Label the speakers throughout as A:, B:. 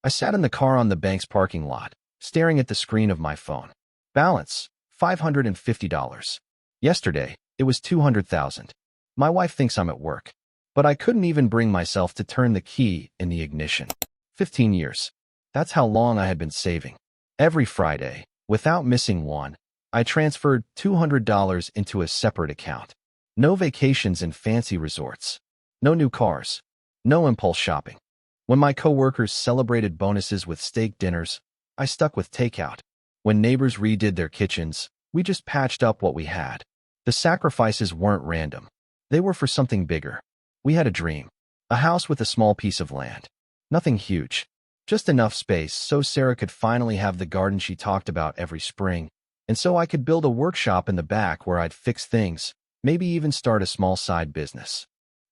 A: I sat in the car on the bank's parking lot, staring at the screen of my phone. Balance, $550. Yesterday, it was 200,000. My wife thinks I'm at work, but I couldn't even bring myself to turn the key in the ignition. 15 years. That's how long I had been saving. Every Friday, without missing one, I transferred $200 into a separate account. No vacations in fancy resorts. No new cars. No impulse shopping. When my coworkers celebrated bonuses with steak dinners, I stuck with takeout. When neighbors redid their kitchens, we just patched up what we had. The sacrifices weren't random. They were for something bigger. We had a dream. A house with a small piece of land. Nothing huge. Just enough space so Sarah could finally have the garden she talked about every spring, and so I could build a workshop in the back where I'd fix things, maybe even start a small side business.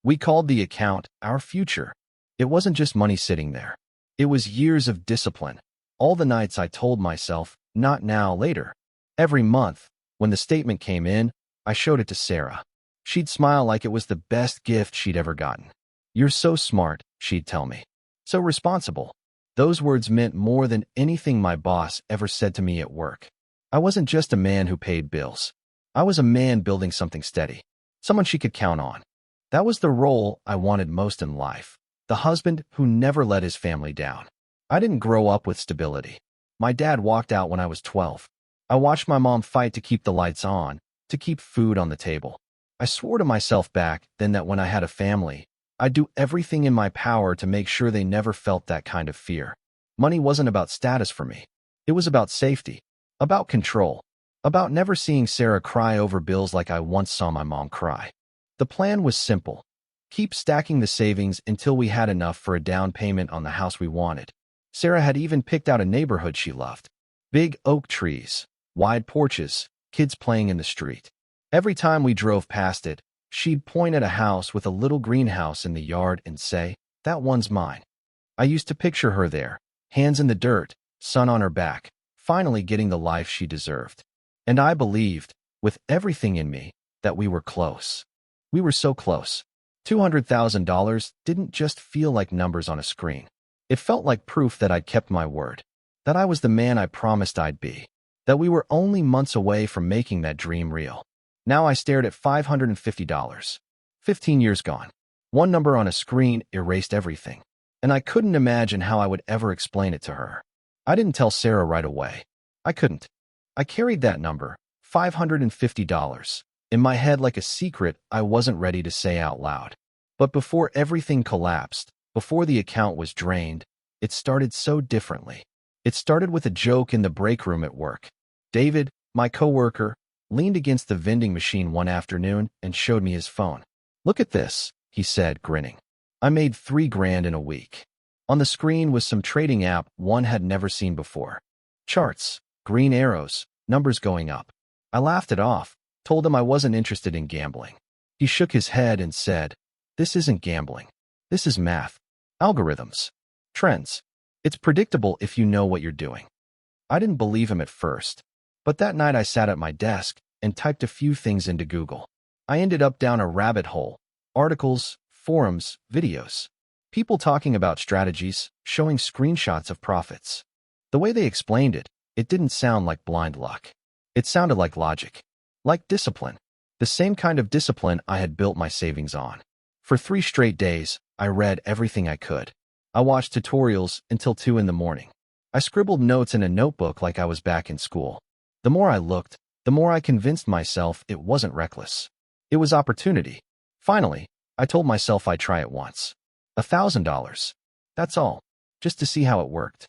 A: We called the account Our Future. It wasn't just money sitting there. It was years of discipline. All the nights I told myself, not now, later. Every month, when the statement came in, I showed it to Sarah. She'd smile like it was the best gift she'd ever gotten. "You're so smart," she'd tell me. "So responsible." Those words meant more than anything my boss ever said to me at work. I wasn't just a man who paid bills. I was a man building something steady. Someone she could count on. That was the role I wanted most in life. The husband who never let his family down. I didn't grow up with stability. My dad walked out when I was 12. I watched my mom fight to keep the lights on, to keep food on the table. I swore to myself back then that when I had a family, I'd do everything in my power to make sure they never felt that kind of fear. Money wasn't about status for me. It was about safety, about control, about never seeing Sarah cry over bills like I once saw my mom cry. The plan was simple. Keep stacking the savings until we had enough for a down payment on the house we wanted. Sarah had even picked out a neighborhood she loved. Big oak trees, wide porches, kids playing in the street. Every time we drove past it, she'd point at a house with a little greenhouse in the yard and say, "That one's mine." I used to picture her there, hands in the dirt, sun on her back, finally getting the life she deserved. And I believed, with everything in me, that we were close. We were so close. $200,000 didn't just feel like numbers on a screen. It felt like proof that I'd kept my word, that I was the man I promised I'd be, that we were only months away from making that dream real. Now I stared at $550. 15 years gone. One number on a screen erased everything, and I couldn't imagine how I would ever explain it to her. I didn't tell Sarah right away. I couldn't. I carried that number, $550, in my head like a secret I wasn't ready to say out loud. But before everything collapsed, before the account was drained, it started so differently. It started with a joke in the break room at work. David, my coworker, leaned against the vending machine one afternoon and showed me his phone. "Look at this," he said, grinning. "I made $3,000 in a week." On the screen was some trading app one had never seen before. Charts, green arrows, numbers going up. I laughed it off, told him I wasn't interested in gambling. He shook his head and said, "This isn't gambling. This is math. Algorithms. Trends. It's predictable if you know what you're doing." I didn't believe him at first, but that night I sat at my desk and typed a few things into Google. I ended up down a rabbit hole. Articles, forums, videos. People talking about strategies, showing screenshots of profits. The way they explained it, it didn't sound like blind luck. It sounded like logic. Like discipline. The same kind of discipline I had built my savings on. For 3 straight days, I read everything I could. I watched tutorials until 2 in the morning. I scribbled notes in a notebook like I was back in school. The more I looked, the more I convinced myself it wasn't reckless. It was opportunity. Finally, I told myself I'd try it once. $1,000. That's all. Just to see how it worked.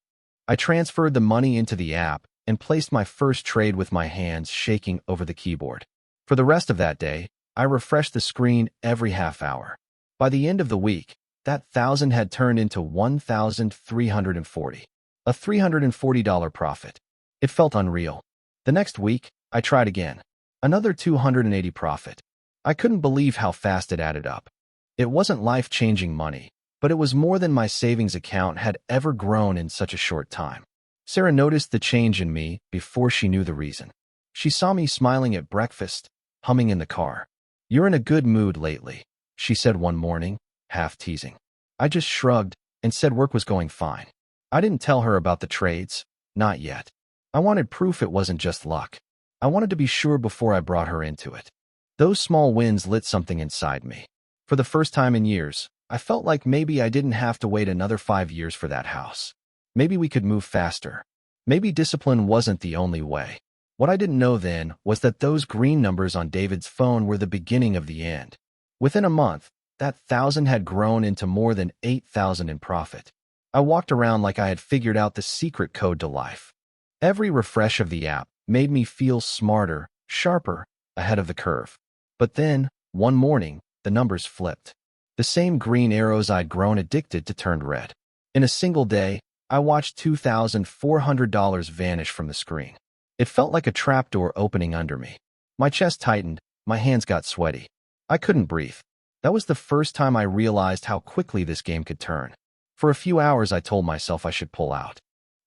A: I transferred the money into the app and placed my first trade with my hands shaking over the keyboard. For the rest of that day, I refreshed the screen every half hour. By the end of the week, that 1,000 had turned into 1,340. A $340 profit. It felt unreal. The next week, I tried again. Another 280 profit. I couldn't believe how fast it added up. It wasn't life-changing money, but it was more than my savings account had ever grown in such a short time. Sarah noticed the change in me before she knew the reason. She saw me smiling at breakfast, humming in the car. "You're in a good mood lately," she said one morning, half teasing. I just shrugged and said work was going fine. I didn't tell her about the trades, not yet. I wanted proof it wasn't just luck. I wanted to be sure before I brought her into it. Those small wins lit something inside me. For the first time in years, I felt like maybe I didn't have to wait another 5 years for that house. Maybe we could move faster. Maybe discipline wasn't the only way. What I didn't know then was that those green numbers on David's phone were the beginning of the end. Within a month, that 1,000 had grown into more than 8,000 in profit. I walked around like I had figured out the secret code to life. Every refresh of the app made me feel smarter, sharper, ahead of the curve. But then, one morning, the numbers flipped. The same green arrows I'd grown addicted to turned red. In a single day, I watched $2,400 vanish from the screen. It felt like a trapdoor opening under me. My chest tightened, my hands got sweaty. I couldn't breathe. That was the first time I realized how quickly this game could turn. For a few hours I told myself I should pull out.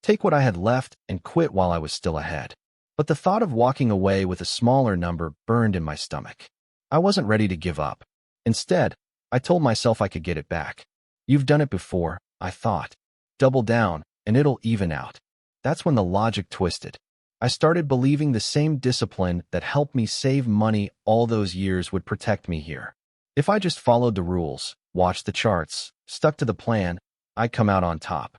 A: Take what I had left and quit while I was still ahead. But the thought of walking away with a smaller number burned in my stomach. I wasn't ready to give up. Instead, I told myself I could get it back. You've done it before, I thought. Double down, and it'll even out. That's when the logic twisted. I started believing the same discipline that helped me save money all those years would protect me here. If I just followed the rules, watched the charts, stuck to the plan, I'd come out on top.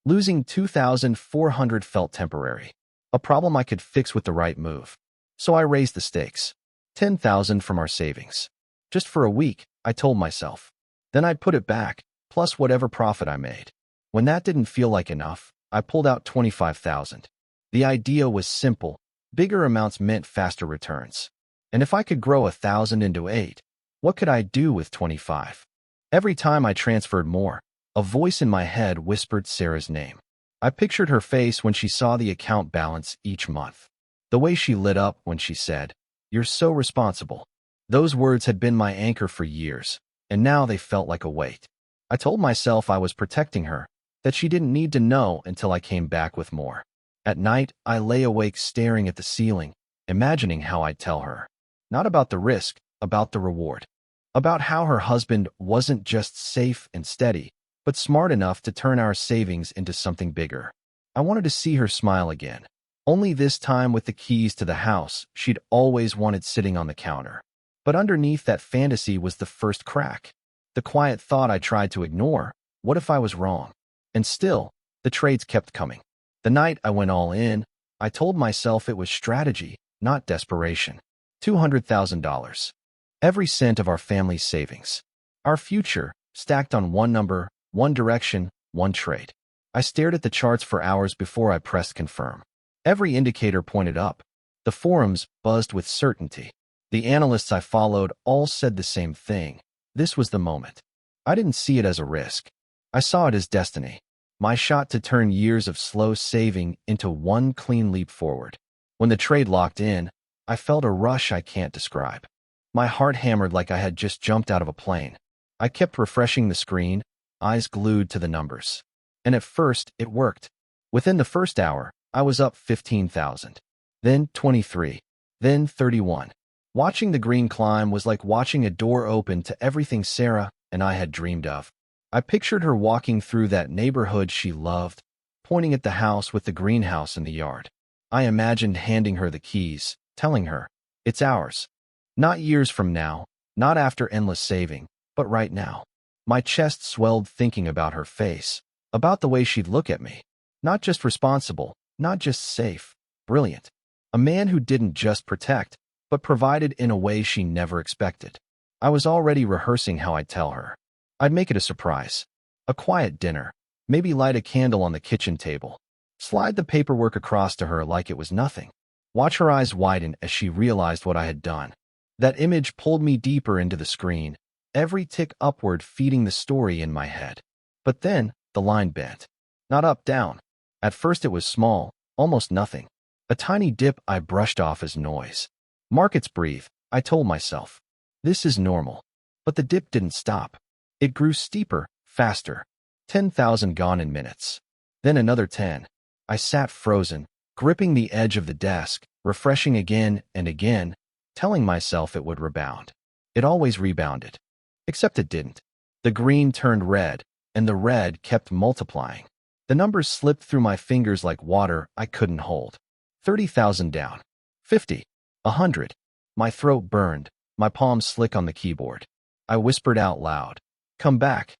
A: Losing $2,400 felt temporary, a problem I could fix with the right move. So I raised the stakes. $10,000 from our savings. Just for a week, I told myself. Then I'd put it back, plus whatever profit I made. When that didn't feel like enough, I pulled out $25,000. The idea was simple. Bigger amounts meant faster returns. And if I could grow 1,000 into 8, what could I do with 25? Every time I transferred more, a voice in my head whispered Sarah's name. I pictured her face when she saw the account balance each month. The way she lit up when she said, "You're so responsible." Those words had been my anchor for years, and now they felt like a weight. I told myself I was protecting her, that she didn't need to know until I came back with more. At night, I lay awake staring at the ceiling, imagining how I'd tell her. Not about the risk, about the reward. About how her husband wasn't just safe and steady, but smart enough to turn our savings into something bigger. I wanted to see her smile again, only this time with the keys to the house she'd always wanted sitting on the counter. But underneath that fantasy was the first crack. The quiet thought I tried to ignore, what if I was wrong? And still, the trades kept coming. The night I went all in, I told myself it was strategy, not desperation. $200,000. Every cent of our family's savings. Our future, stacked on one number, one direction, one trade. I stared at the charts for hours before I pressed confirm. Every indicator pointed up. The forums buzzed with certainty. The analysts I followed all said the same thing. This was the moment. I didn't see it as a risk. I saw it as destiny. My shot to turn years of slow saving into one clean leap forward. When the trade locked in, I felt a rush I can't describe. My heart hammered like I had just jumped out of a plane. I kept refreshing the screen, eyes glued to the numbers. And at first, it worked. Within the first hour, I was up 15,000. Then 23. Then 31. Watching the green climb was like watching a door open to everything Sarah and I had dreamed of. I pictured her walking through that neighborhood she loved, pointing at the house with the greenhouse in the yard. I imagined handing her the keys, telling her, "It's ours." Not years from now, not after endless saving, but right now. My chest swelled thinking about her face, about the way she'd look at me. Not just responsible, not just safe, brilliant. A man who didn't just protect, but provided in a way she never expected. I was already rehearsing how I'd tell her. I'd make it a surprise. A quiet dinner, maybe light a candle on the kitchen table. Slide the paperwork across to her like it was nothing. Watch her eyes widen as she realized what I had done. That image pulled me deeper into the screen, every tick upward feeding the story in my head. But then, the line bent. Not up, down. At first it was small, almost nothing. A tiny dip I brushed off as noise. Markets breathe, I told myself. This is normal. But the dip didn't stop. It grew steeper, faster. 10,000 gone in minutes. Then another 10. I sat frozen, gripping the edge of the desk, refreshing again and again, telling myself it would rebound. It always rebounded. Except it didn't. The green turned red, and the red kept multiplying. The numbers slipped through my fingers like water I couldn't hold. 30,000 down. 50. 100. My throat burned, my palms slick on the keyboard. I whispered out loud, come back,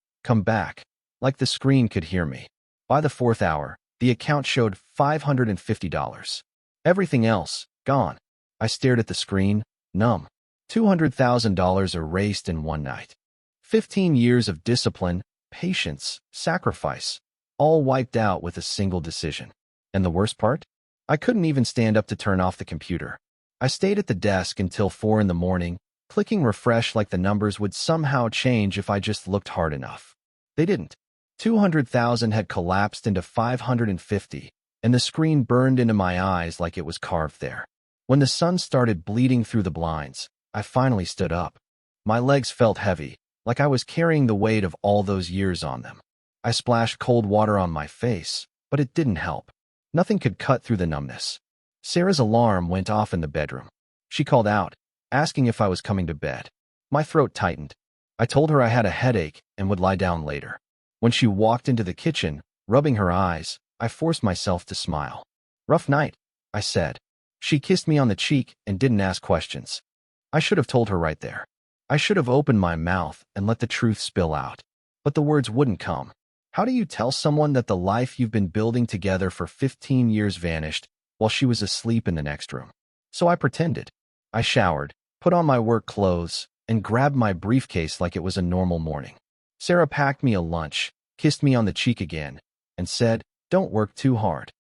A: like the screen could hear me. By the fourth hour, the account showed $550. Everything else, gone. I stared at the screen, numb. $200,000 erased in one night. 15 years of discipline, patience, sacrifice, all wiped out with a single decision. And the worst part? I couldn't even stand up to turn off the computer. I stayed at the desk until 4 in the morning, clicking refresh like the numbers would somehow change if I just looked hard enough. They didn't. 200,000 had collapsed into 550, and the screen burned into my eyes like it was carved there. When the sun started bleeding through the blinds, I finally stood up. My legs felt heavy, like I was carrying the weight of all those years on them. I splashed cold water on my face, but it didn't help. Nothing could cut through the numbness. Sarah's alarm went off in the bedroom. She called out, asking if I was coming to bed. My throat tightened. I told her I had a headache and would lie down later. When she walked into the kitchen, rubbing her eyes, I forced myself to smile. Rough night, I said. She kissed me on the cheek and didn't ask questions. I should have told her right there. I should have opened my mouth and let the truth spill out. But the words wouldn't come. How do you tell someone that the life you've been building together for 15 years vanished while she was asleep in the next room? So I pretended. I showered, put on my work clothes, and grabbed my briefcase like it was a normal morning. Sarah packed me a lunch, kissed me on the cheek again, and said, "Don't work too hard."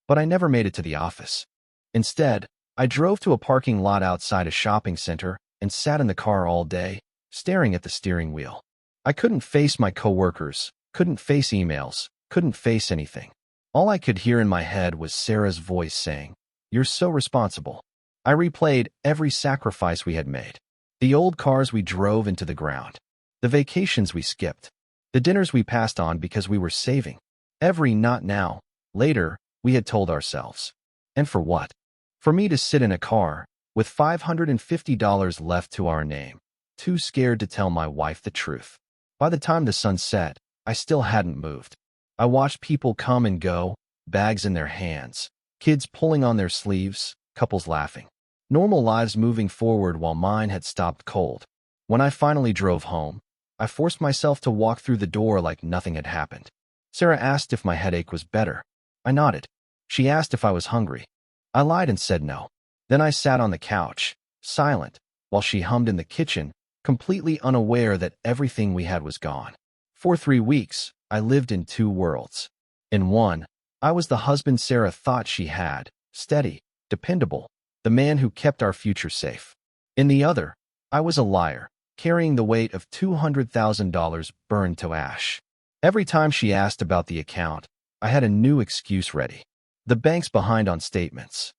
A: But I never made it to the office. Instead, I drove to a parking lot outside a shopping center and sat in the car all day, staring at the steering wheel. I couldn't face my coworkers, couldn't face emails, couldn't face anything. All I could hear in my head was Sarah's voice saying, "You're so responsible." I replayed every sacrifice we had made. The old cars we drove into the ground. The vacations we skipped. The dinners we passed on because we were saving. Every not now, later, we had told ourselves. And for what? For me to sit in a car, with $550 left to our name, too scared to tell my wife the truth. By the time the sun set, I still hadn't moved. I watched people come and go, bags in their hands, kids pulling on their sleeves, couples laughing. Normal lives moving forward while mine had stopped cold. When I finally drove home, I forced myself to walk through the door like nothing had happened. Sarah asked if my headache was better. I nodded. She asked if I was hungry. I lied and said no. Then I sat on the couch, silent, while she hummed in the kitchen, completely unaware that everything we had was gone. For 3 weeks, I lived in 2 worlds. In one, I was the husband Sarah thought she had, steady, dependable, the man who kept our future safe. In the other, I was a liar, carrying the weight of $200,000 burned to ash. Every time she asked about the account, I had a new excuse ready. The bank's behind on statements.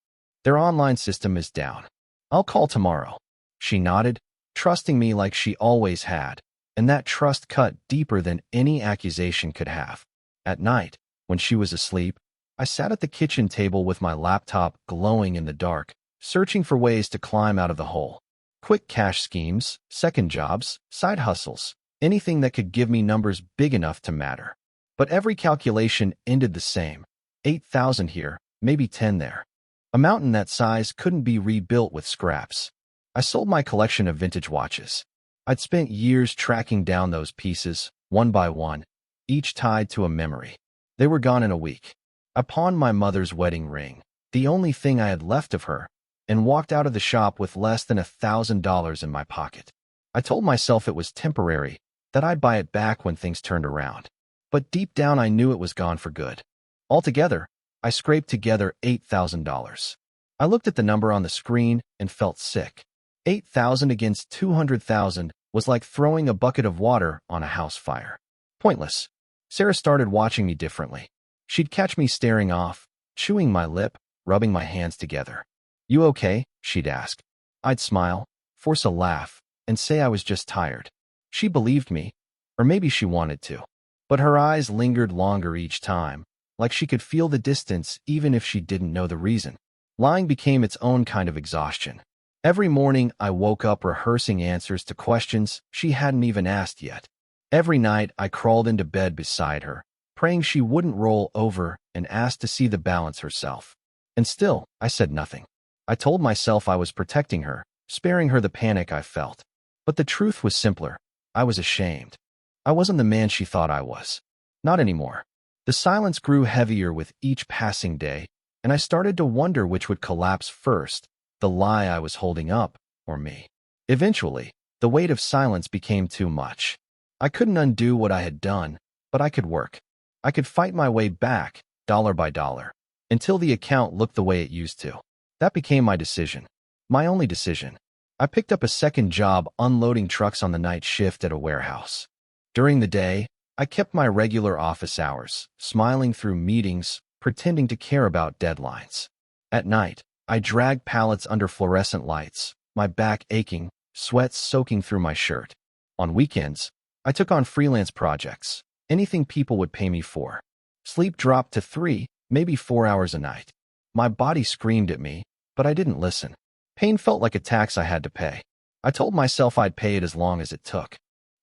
A: Their online system is down. I'll call tomorrow. She nodded, trusting me like she always had, and that trust cut deeper than any accusation could have. At night, when she was asleep, I sat at the kitchen table with my laptop glowing in the dark, searching for ways to climb out of the hole. Quick cash schemes, second jobs, side hustles, anything that could give me numbers big enough to matter. But every calculation ended the same. 8,000 here, maybe 10 there. A mountain that size couldn't be rebuilt with scraps. I sold my collection of vintage watches. I'd spent years tracking down those pieces, one by one, each tied to a memory. They were gone in a week. I pawned my mother's wedding ring, the only thing I had left of her, and walked out of the shop with less than $1,000 in my pocket. I told myself it was temporary, that I'd buy it back when things turned around. But deep down I knew it was gone for good. Altogether, I scraped together $8,000. I looked at the number on the screen and felt sick. 8,000 against 200,000 was like throwing a bucket of water on a house fire. Pointless. Sarah started watching me differently. She'd catch me staring off, chewing my lip, rubbing my hands together. "You okay?" she'd ask. I'd smile, force a laugh, and say I was just tired. She believed me, or maybe she wanted to. But her eyes lingered longer each time, like she could feel the distance even if she didn't know the reason. Lying became its own kind of exhaustion. Every morning I woke up rehearsing answers to questions she hadn't even asked yet. Every night I crawled into bed beside her, praying she wouldn't roll over and ask to see the balance herself. And still, I said nothing. I told myself I was protecting her, sparing her the panic I felt. But the truth was simpler. I was ashamed. I wasn't the man she thought I was. Not anymore. The silence grew heavier with each passing day, and I started to wonder which would collapse first, the lie I was holding up, or me. Eventually, the weight of silence became too much. I couldn't undo what I had done, but I could work. I could fight my way back, dollar by dollar, until the account looked the way it used to. That became my decision. My only decision. I picked up a second job unloading trucks on the night shift at a warehouse. During the day, I kept my regular office hours, smiling through meetings, pretending to care about deadlines. At night, I dragged pallets under fluorescent lights, my back aching, sweat soaking through my shirt. On weekends, I took on freelance projects, anything people would pay me for. Sleep dropped to 3, maybe 4 hours a night. My body screamed at me, but I didn't listen. Pain felt like a tax I had to pay. I told myself I'd pay it as long as it took,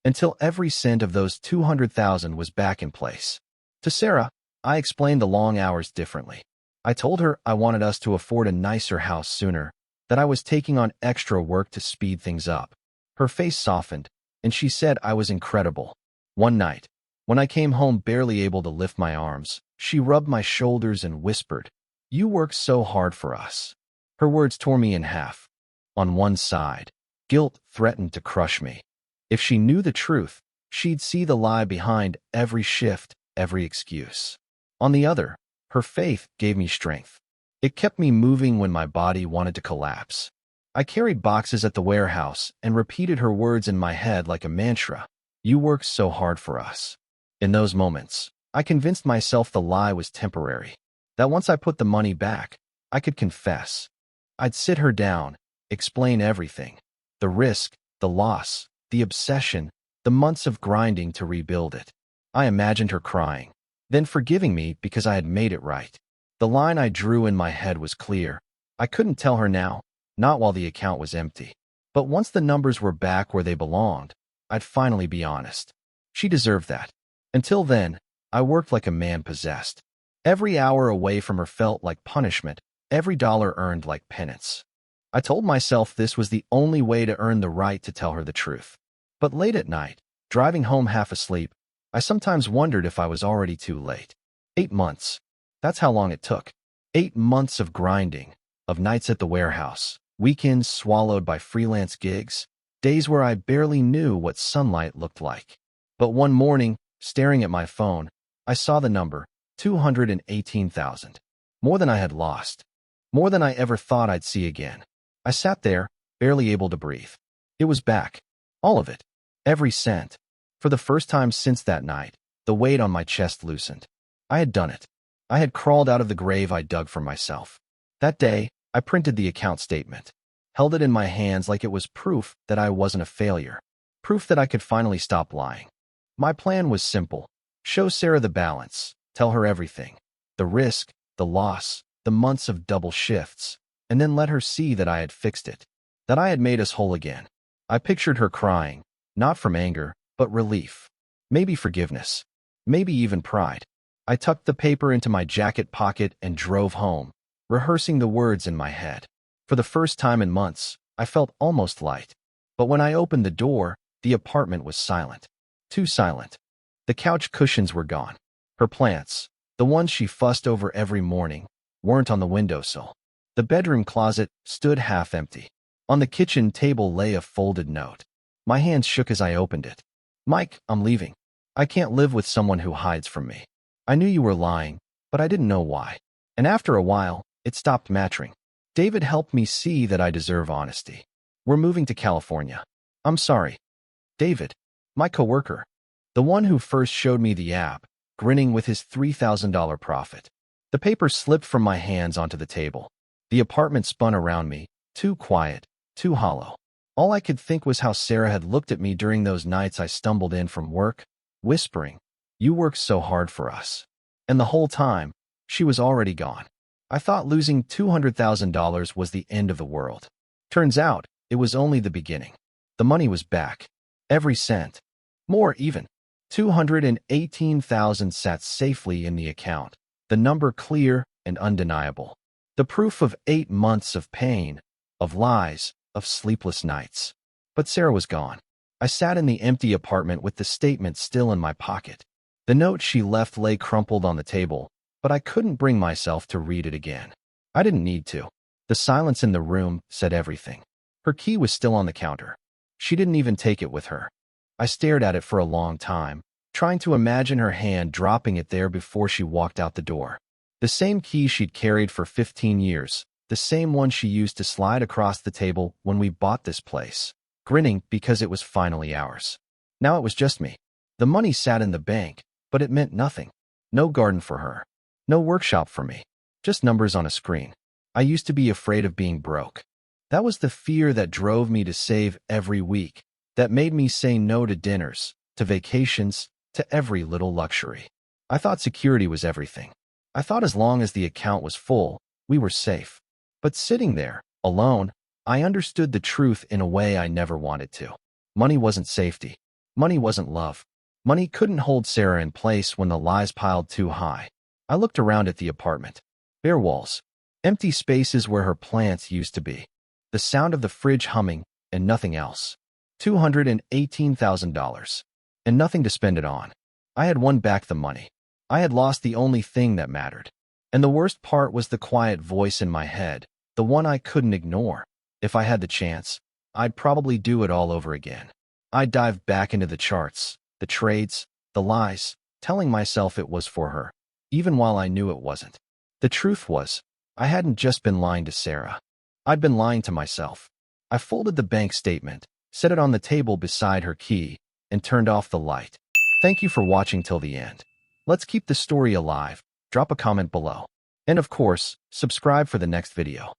A: until every cent of those 200,000 was back in place. To Sarah, I explained the long hours differently. I told her I wanted us to afford a nicer house sooner, that I was taking on extra work to speed things up. Her face softened, and she said I was incredible. One night, when I came home barely able to lift my arms, she rubbed my shoulders and whispered, "You work so hard for us." Her words tore me in half. On one side, guilt threatened to crush me. If she knew the truth, she'd see the lie behind every shift, every excuse. On the other, her faith gave me strength. It kept me moving when my body wanted to collapse. I carried boxes at the warehouse and repeated her words in my head like a mantra. "You work so hard for us." In those moments, I convinced myself the lie was temporary, that once I put the money back, I could confess. I'd sit her down, explain everything, the risk, the loss, the obsession, the months of grinding to rebuild it. I imagined her crying, then forgiving me because I had made it right. The line I drew in my head was clear. I couldn't tell her now, not while the account was empty. But once the numbers were back where they belonged, I'd finally be honest. She deserved that. Until then, I worked like a man possessed. Every hour away from her felt like punishment, every dollar earned like penance. I told myself this was the only way to earn the right to tell her the truth. But late at night, driving home half asleep, I sometimes wondered if I was already too late. 8 months. That's how long it took. 8 months of grinding, of nights at the warehouse, weekends swallowed by freelance gigs, days where I barely knew what sunlight looked like. But one morning, staring at my phone, I saw the number, 218,000. More than I had lost. More than I ever thought I'd see again. I sat there, barely able to breathe. It was back. All of it. Every cent. For the first time since that night, the weight on my chest loosened. I had done it. I had crawled out of the grave I dug for myself. That day, I printed the account statement, held it in my hands like it was proof that I wasn't a failure, proof that I could finally stop lying. My plan was simple. Show Sarah the balance, tell her everything, the risk, the loss, the months of double shifts, and then let her see that I had fixed it, that I had made us whole again. I pictured her crying, not from anger, but relief, maybe forgiveness, maybe even pride. I tucked the paper into my jacket pocket and drove home, rehearsing the words in my head. For the first time in months, I felt almost light. But when I opened the door, the apartment was silent. Too silent. The couch cushions were gone. Her plants, the ones she fussed over every morning, weren't on the windowsill. The bedroom closet stood half empty. On the kitchen table lay a folded note. My hands shook as I opened it. "Mike, I'm leaving. I can't live with someone who hides from me. I knew you were lying, but I didn't know why. And after a while, it stopped mattering. David helped me see that I deserve honesty. We're moving to California. I'm sorry." David, my coworker, the one who first showed me the app, grinning with his $3,000 profit. The paper slipped from my hands onto the table. The apartment spun around me, too quiet, too hollow. All I could think was how Sarah had looked at me during those nights I stumbled in from work, whispering, "You work so hard for us." And the whole time, she was already gone. I thought losing $200,000 was the end of the world. Turns out, it was only the beginning. The money was back. Every cent. More even. $218,000 sat safely in the account, the number clear and undeniable. The proof of 8 months of pain, of lies, of sleepless nights. But Sarah was gone. I sat in the empty apartment with the statement still in my pocket. The note she left lay crumpled on the table, but I couldn't bring myself to read it again. I didn't need to. The silence in the room said everything. Her key was still on the counter. She didn't even take it with her. I stared at it for a long time, trying to imagine her hand dropping it there before she walked out the door. The same key she'd carried for 15 years, the same one she used to slide across the table when we bought this place, grinning because it was finally ours. Now it was just me. The money sat in the bank, but it meant nothing. No garden for her. No workshop for me. Just numbers on a screen. I used to be afraid of being broke. That was the fear that drove me to save every week, that made me say no to dinners, to vacations, to every little luxury. I thought security was everything. I thought as long as the account was full, we were safe. But sitting there, alone, I understood the truth in a way I never wanted to. Money wasn't safety. Money wasn't love. Money couldn't hold Sarah in place when the lies piled too high. I looked around at the apartment. Bare walls. Empty spaces where her plants used to be. The sound of the fridge humming, and nothing else. $218,000. And nothing to spend it on. I had won back the money. I had lost the only thing that mattered. And the worst part was the quiet voice in my head, the one I couldn't ignore. If I had the chance, I'd probably do it all over again. I'd dive back into the charts, the trades, the lies, telling myself it was for her, even while I knew it wasn't. The truth was, I hadn't just been lying to Sarah. I'd been lying to myself. I folded the bank statement, set it on the table beside her key, and turned off the light. Thank you for watching till the end. Let's keep the story alive. Drop a comment below. And of course, subscribe for the next video.